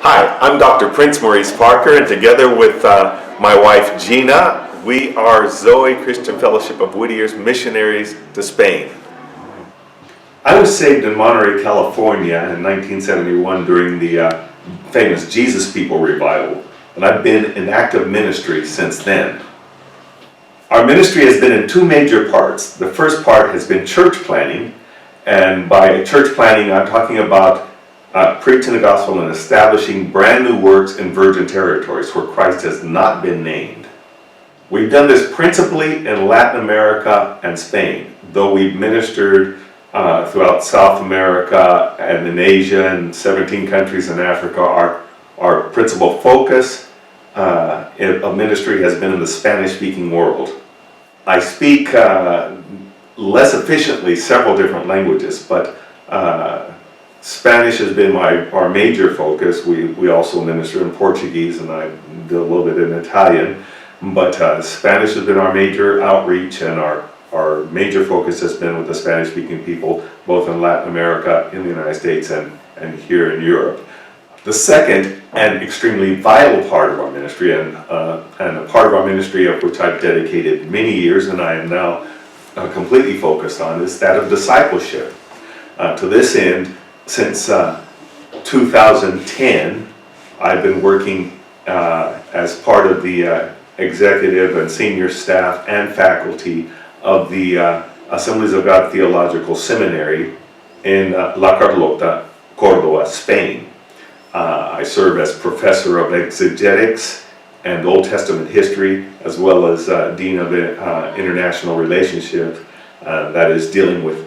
Hi, I'm Dr. Prince Maurice Parker, and together with my wife Gina, we are Zoe Christian Fellowship of Whittier's missionaries to Spain. I was saved in Monterey, California in 1971 during the famous Jesus People revival, and I've been in active ministry since then. Our ministry has been in two major parts. The first part has been church planning, and by church planning I'm talking about preaching the gospel and establishing brand new works in virgin territories where Christ has not been named. We've done this principally in Latin America and Spain, though we've ministered throughout South America and in Asia and 17 countries in Africa. Our principal focus of ministry has been in the Spanish-speaking world. I speak less efficiently several different languages, but Spanish has been our major focus. We also minister in Portuguese, and I do a little bit in Italian, but Spanish has been our major outreach, and our major focus has been with the Spanish-speaking people, both in Latin America, in the United States, and here in Europe. The second and extremely vital part of our ministry, and a part of our ministry of which I've dedicated many years and I am now completely focused on, is that of discipleship. To this end, since 2010, I've been working as part of the executive and senior staff and faculty of the Assemblies of God Theological Seminary in La Carlota, Córdoba, Spain. I serve as professor of exegetics and Old Testament history, as well as dean of international relationship, that is dealing with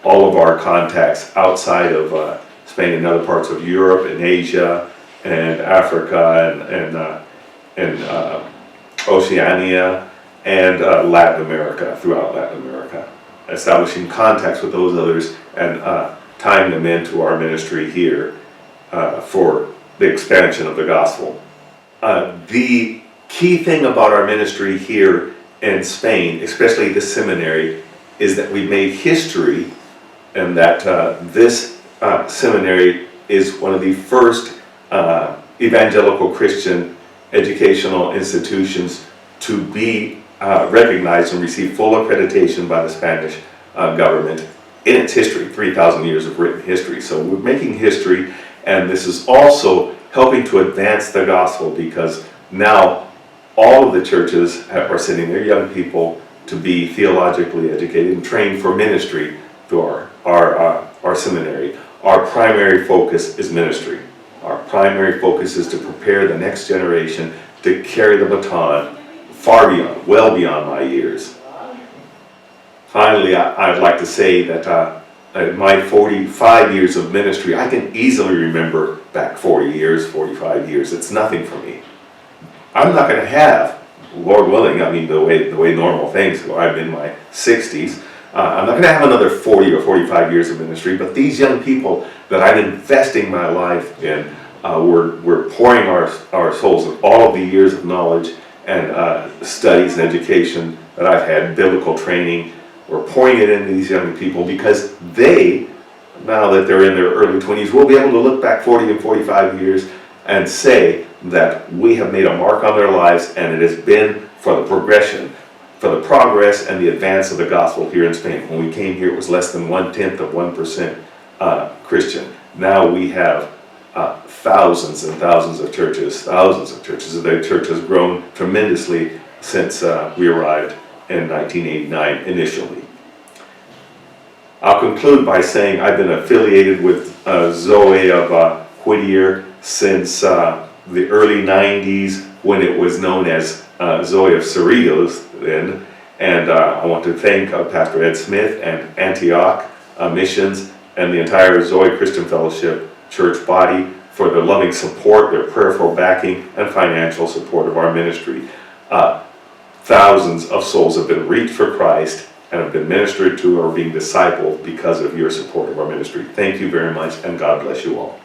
all of our contacts outside of Spain and other parts of Europe and Asia and Africa and Oceania and Latin America, throughout Latin America, establishing contacts with those others and tying them into our ministry here for the expansion of the gospel. The key thing about our ministry here in Spain, especially the seminary, is that we made history, and that this seminary is one of the first evangelical Christian educational institutions to be recognized and receive full accreditation by the Spanish government in its history, 3,000 years of written history. So we're making history, and this is also helping to advance the gospel, because now all of the churches are sending their young people to be theologically educated and trained for ministry through our seminary. Our primary focus is ministry. Our primary focus is to prepare the next generation to carry the baton far beyond, well beyond my years. Finally, I'd like to say that in my 45 years of ministry, I can easily remember back 40 years, 45 years. It's nothing for me. I'm not going to have, Lord willing, I mean the way normal things go, I'm in my 60s, I'm not going to have another 40 or 45 years of ministry, but these young people that I'm investing my life in, we're pouring our souls with all of the years of knowledge and studies and education that I've had, biblical training. We're pouring it into these young people because they, now that they're in their early 20s, will be able to look back 40 and 45 years and say that we have made a mark on their lives, and it has been for the progression, for the progress and the advance of the gospel here in Spain. When we came here, it was less than 0.1% Christian. Now we have thousands and thousands of churches. The church has grown tremendously since we arrived in 1989 initially. I'll conclude by saying I've been affiliated with Zoe of Whittier since the early 90s, when it was known as Zoe of Cerrillos then, and I want to thank Pastor Ed Smith and Antioch Missions and the entire Zoe Christian Fellowship church body for their loving support, their prayerful backing, and financial support of our ministry. Thousands of souls have been reached for Christ and have been ministered to or being discipled because of your support of our ministry. Thank you very much, and God bless you all.